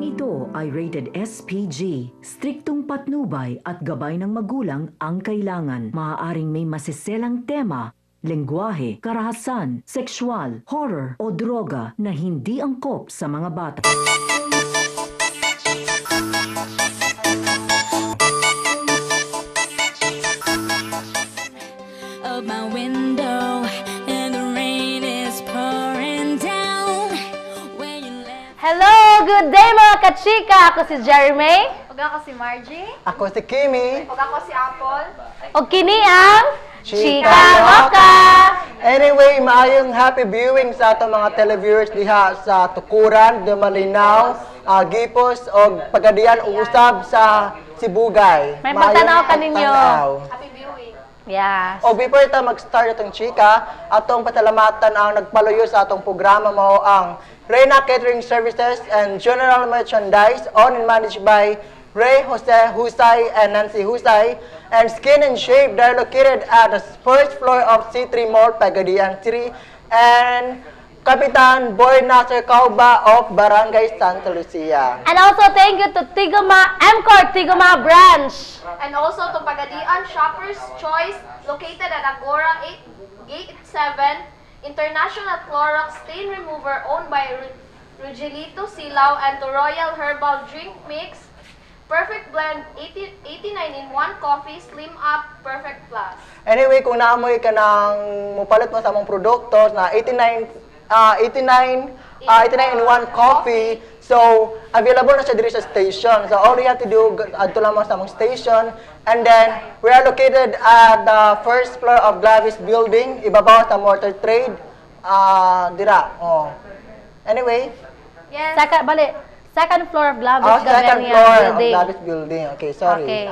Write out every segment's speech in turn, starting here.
ito ay rated SPG. Striktong patnubay at gabay ng magulang ang kailangan. Maaaring may masiselang tema, lengguwahe, karahasan, sexual, horror o droga na hindi angkop sa mga bata. Of my window and the rain is pouring down when you left. Hello! Good day mga kachika! Ako si Jeremy. Huwag ako si Margie. Ako si Kimi. Huwag ako si Apple. O kini ang Chika Loka! Anyway, maayong happy viewing sa atong mga televiewers diha sa Tukuran, Malinaw, Gipos o Pagadian usab sa Sibugay. May pagtanaw ka ninyo. Happy viewing. Yes. O before ta mag-start itong chika, atong patalamatan ang nagpaluyo sa atong programa mao ang Reyna Catering Services and General Merchandise owned and managed by Ray Jose Husay and Nancy Husay, and Skin and Shape. They're located at the first floor of C3 Mall, Pagadian City, and Kapitan Boy Nasser Kauba of Barangay Santa Lucia. And also thank you to Tigoma, MCOR Tigoma branch. And also to Pagadian Shoppers Choice, located at Agora 8, Gate 7, International Clorox Stain Remover owned by Rugelito Silao, and to Royal Herbal Drink Mix, Perfect Blend 89 in 1 Coffee, Slim Up, Perfect Plus. Anyway, kung naamoy ka ng mupalit mo sa among produkto na 89 in 1 coffee, so available na siya diri sa station. So all you have to do, adto lang mo sa among station, and then we are located at the first floor of Glavis Building, ibabaw sa Mortar Trade, dira. Oh. Anyway, Yes. Second floor of Glavis second Gavenia floor of Building. Glavis Building. Okay, sorry. Okay.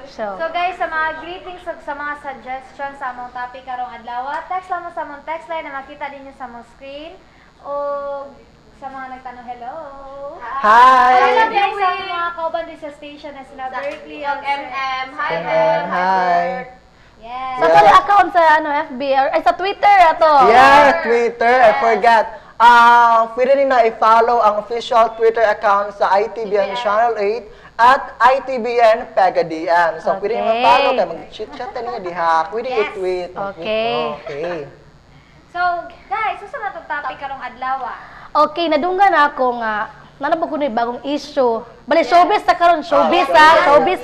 So guys, sa mga greetings ug sa mga suggestions sa among topic karong adlaw, text lang mo sa among text line na makita ninyo sa among screen, o sa mga nagtanong hello. Hi! Hello din sa mga kauban din sa station na sila Berkeley ug MM. Hi MM, hi. Yes. sa tuloy account sa FB or ay sa Twitter ato. Yeah, Twitter. I forgot. Pwede rin na i-follow ang official Twitter account sa ITBN Channel 8 at ITBN Pagadian. So, pwede Okay. rin ma-follow kayo. Mag-chit-chat na niya diha. Pwede Yes. i-tweet. Okay. Okay. So, guys, susunod na itong topic karong adlaw. Okay, nadunggan ako nga nanapag ko na yung bagong issue. Bali, showbiz sa karon, showbiz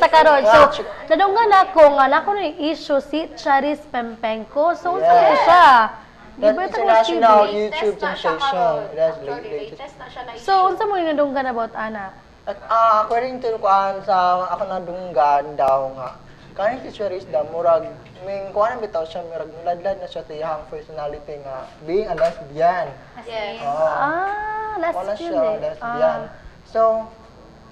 karon. So, nadunggan ako nga nako na yung issue si Charis Pempenko. So, unsa Yeah. ko siya? That's Giberta ko international TV. YouTube sensation. That's latest. Latest na siya na So, unsa mo yung nadunggan about ana? According to kuan sa ako nadunggan daw nga, kaning si Charis da murag ming kuan bitaw siya murag ladlad na siya sa iyang personality nga being a lesbian. Yes. Wala Lesbian siya, eh. lesbian. So,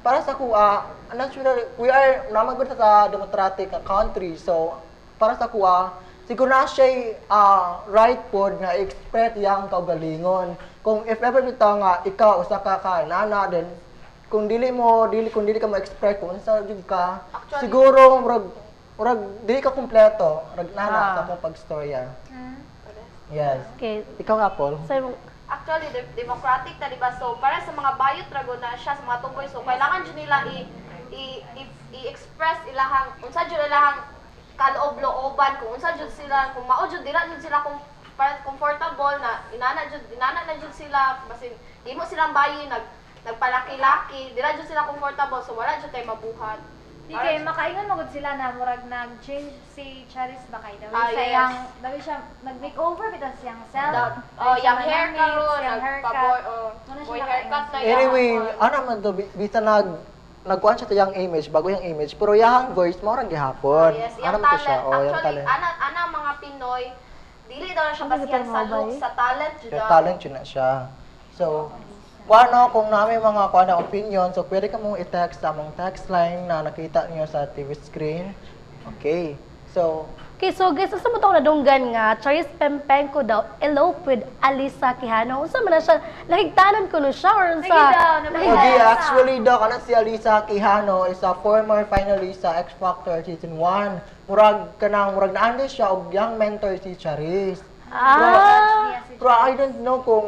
para sa kuha, naturally, we are naman gud sa democratic country. So, para sa kuha, siguro na siya right pod nga express yang kaugalingon. Kung if ever bitaw nga ikaw usa ka nana, then kung dili ka mo express kung unsa jud ka, Actually, siguro murag dili ka kumpleto, murag nana sa akong pagstorya. Yes. Okay. Ikaw Apple. So, Actually, democratic na, diba? So, para sa mga bayot rago na siya, sa mga tungkoy, so, kailangan dyan nila i-express ilahang, unsa dyan ilahang kaloob-looban, kung unsa dyan sila, kung mao dyan, dila dyan sila comfortable na, inana na dyan sila, basin, di mo silang bayi, nagpalaki-laki, dila dyan sila comfortable, so wala dyan tayo mabuhat. Di kay makaingon magud sila na murag nag-change si Charis ba kay daw Ah, sa yes. yang daw siya nag-makeover bitas siyang self. Yung hair karon, yung haircut. boy haircut na Anyway, ano man to, bisa nagkuhan siya yung image, bago yung image, pero yung voice mo rin gihapon. Yes, Ano yung man to siya? talent. Oh, yung Actually, talent. ana mga Pinoy, dili daw na siya Ano basihan ba sa ito, looks, sa talent jud Yung daw. talent yun na siya. So, kung namin mga kuha na opinion, so pwede ka mong i-text sa among text line na nakita niyo sa TV screen. Okay. So, okay, so guys, unsa mo tong nadunggan nga Charis Pempenko daw elope with Alisa Quijano. Unsa man na siya? Nakigtanan ko no siya or unsa? okay, actually daw, kana si Alisa Quijano is a former finalist sa X Factor Season 1. Murag naandi siya og young mentor si Charis. Pero I don't know kung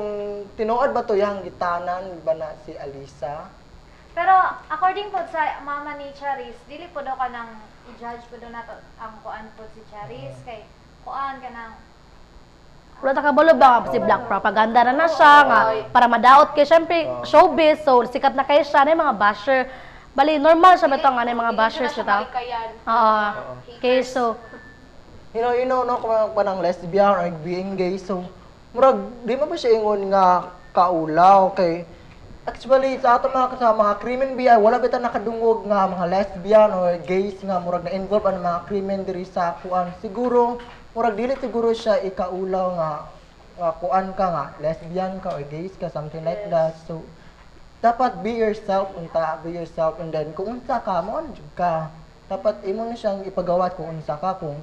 tinuod ba to yung gitanan ba na si Alisa. Pero according po sa mama ni Charis, dili po daw ka nang i-judge po daw nato ang kuan po si Charis kay kuan ka nang Wala ta kabalo ba si black propaganda na siya nga para madaot kay syempre showbiz so sikat na kay siya na yung mga basher. Bali normal siya bitaw nga na yung mga bashers bitaw. Oo. Okay, so You know, no, kung panang lesbian or being gay, so, murag, di mo ba siya ingon nga kaulaw, kay, actually, sa ato mga krimen biya, wala bita nakadungog nga mga lesbian or gays nga, murag na-involve ang mga krimen diri sa kuan. Siguro, murag dili siguro siya ikaulaw nga, kuan ka nga, lesbian ka or gays ka, something like that. So, dapat be yourself, and then, kung unsa ka, mo ano jud ka. Dapat, imo na siyang ipagawat kung unsa ka, kung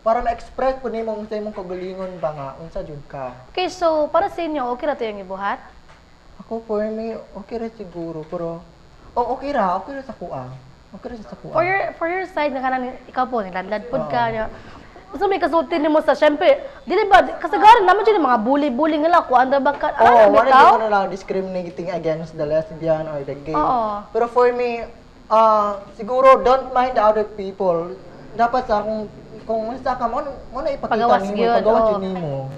para ma-express po nimo unsa imong kagalingon ba nga unsa jud ka. okay, so para sa inyo okay ra to yung ibuhat? Ako for me okay ra siguro pero okay ra sa kuha. Okay ra sa kuha. For your side nga kanang ikaw po niladlad pod ka. Gusto may kasulti nimo sa syempre, dili ba kasagaran naman dyan yung mga bully nila kuan ba ka? Wala ko na lang discriminating against the lesbian or the gay. Pero for me siguro don't mind the other people. Dapat sa kung unsa ka mo na ipakita nimo, pagawas yun nimo.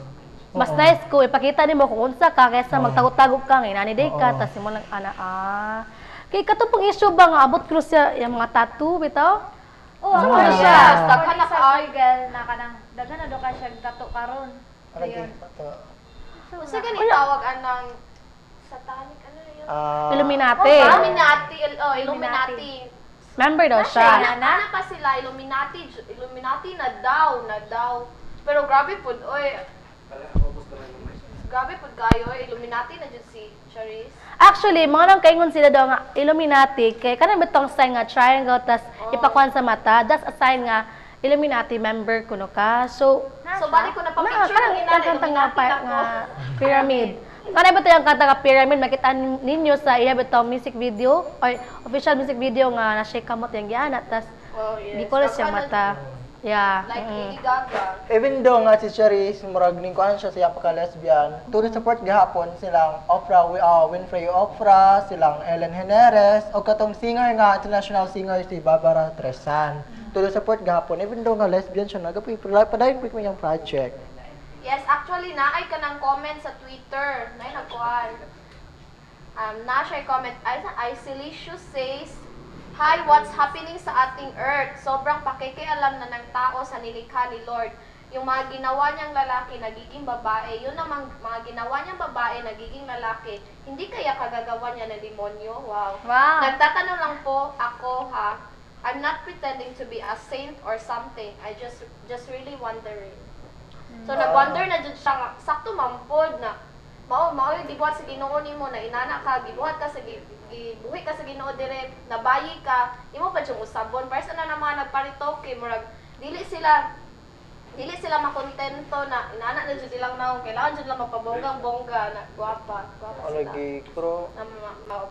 Mas nice ko ipakita nimo kung unsa ka kaysa magtagot-tagot ka nga inani day ka tas mo lang kay kato pong issue ba nga abot ko siya yung mga tattoo bitaw? ano siya? Daghan na sa Google na kanang daghan na do ka siya tato karon. Ayun. Unsa gani tawag anang satanic ano yun? Illuminati. Illuminati. Member daw siya. Ana pa sila Illuminati na daw. Pero grabe pud oy. Grabe pud kayo Illuminati na jud si Charis. Actually, mga nang kaingon sila daw nga Illuminati kay kanang bitong sign nga triangle tas ipakuan sa mata. That's a sign nga Illuminati member kuno ka. So balik ko na pa-picture ng inana nga pyramid. Kanay ba ito yung kanta nga pyramid, makita ninyo sa iya bitong music video or official music video nga na-shake kamot yung giana, tas di ko lang siyang mata. Yeah. Like Lady Gaga. Even though nga si Charis murag ning kuan siya siya pagka lesbian, to support gahapon silang Oprah Winfrey silang Ellen Heneres o katong singer nga international singer si Barbara Streisand. To support gahapon even though nga lesbian siya padayon po yung project. Yes, actually naay ka ng comment sa Twitter. Nay nagkuan. Na siya comment. Isilicious says, "Hi, what's happening sa ating earth? Sobrang pakikialam na ng tao sa nilikha ni Lord. Yung mga ginawa niyang lalaki nagiging babae, yun namang mga ginawa niyang babae nagiging lalaki. Hindi kaya kagagawa niya ng demonyo?" Wow. Nagtatanong lang po ako ha. I'm not pretending to be a saint or something. I just really wondering. So nag-wonder na jud siya nga sakto mampod na mao yung gibuhat sa Ginoo nimo na inana ka gibuhat ka sa gibuhi ka sa Ginoo dire nabayi ka imo pa jud usabon para sa na mga nagparito kay murag dili sila makontento na inana na jud ilang naong kailangan jud lang magpabonggang-bongga na guwapa sila. Lagi pero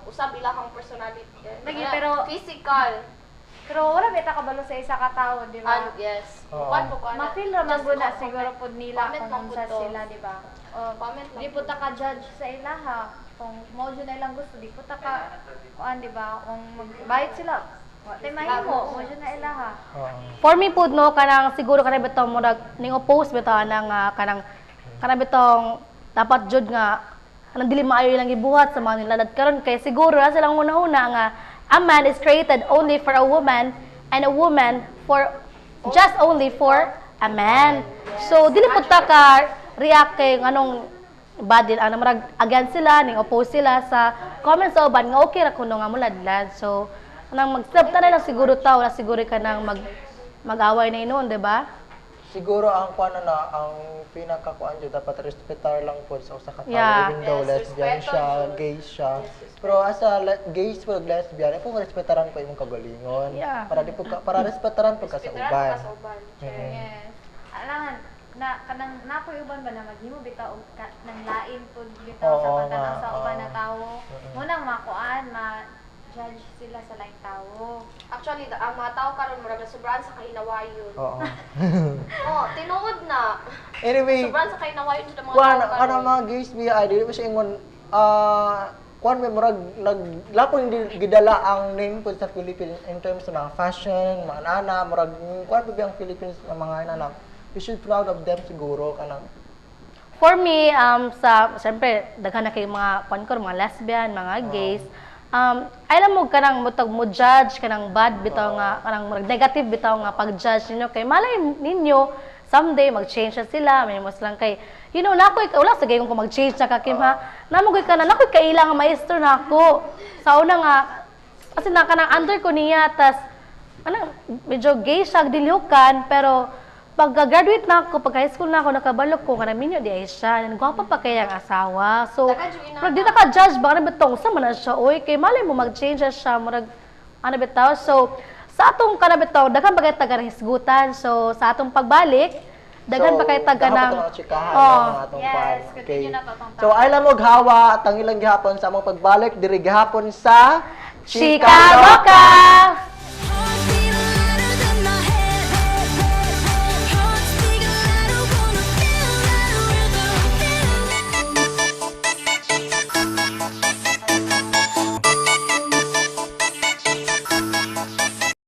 Usab ilahang personality. Lagi, pero physical. Pero wala bita kabalo sa isa ka tawo, di ba? Yes. Ma-feel naman po na siguro po nila Comment kung lang sa po to. sila, di ba? Comment lang. Di po ta ka-judge sa ilaha. Kung mo dyan na ilang gusto, di po ta ka, kuan, di ba? Kung magbayad sila, wate mahimo, mo dyan na ilaha. For me po no kanang siguro kanang bitong murag ning oppose bitaw nang kanang bitong dapat jud nga kanang dili maayo ilang gibuhat sa mga nilalad karon kay siguro na silang una-una nga a man is created only for a woman and a woman for just only for a man. So dili pud ta ka react kay nganong bad din ana marag against sila ning oppose sila sa comments sa uban nga okay ra kuno nga muladlad. So nang mag-stop ta na lang siguro tao na siguro ka nang mag-away na inoon, di ba? siguro ang ang pinakakuan jud dapat respetar lang po sa usa ka tao even though lesbian siya, gay siya. Pero as a gay or lesbian, ipo respetaran po imong kagalingon. Para di po para respetaran po ka sa uban. Yes. Alangan na kanang napoy uban ba na maghimo bitaw nang lain pud bitaw sa pagtanaw sa uban na tawo. Munang makuan judge sila sa laing tao. Actually, ang mga tao karon murag sobrang sa kahinawayon. Oo. Tinuod na. Anyway, Sobrang sa kahinawayon sa mga tao karon. mga gays biya ay dili mo siya ingon kuan may murag naglapon gidala ang name po sa Philippines in terms of mga fashion, mga nana, murag kuan po ang Philippines ng mga nana. You should proud of them siguro kanang. For me, siyempre, daghan na kay mga, mga lesbian, mga gays, alam mo kanang mutag mo judge, kanang bad bitaw nga, kanang negative bitaw nga pag-judge ninyo, kay malay ninyo, someday, mag-change na sila, may mas lang kay, wala sa gayong kung mag-change na kakim ha, namogoy ka na, nakoy kailang maestro na ako, sa una nga, kasi kanang under ko niya, tas, medyo gay siya, dilihukan, pero, pag-graduate na ako, pag high school na ako, nakabalok ko, karami niyo, di ay siya. Gwapa pa kaya ang asawa. So, pag di naka-judge, baka na bitong, sa man siya, oy, kay malay mo mag-change na siya, murag, bitaw. So, sa atong kanabitaw, daghan pa kayo taga hisgutan. So, sa atong pagbalik, daghan pa kayo taga ng... Yes, continue na to tong So, ay lang mo hawa at ang ilang gihapon sa among pagbalik, diri gihapon sa Chika Local!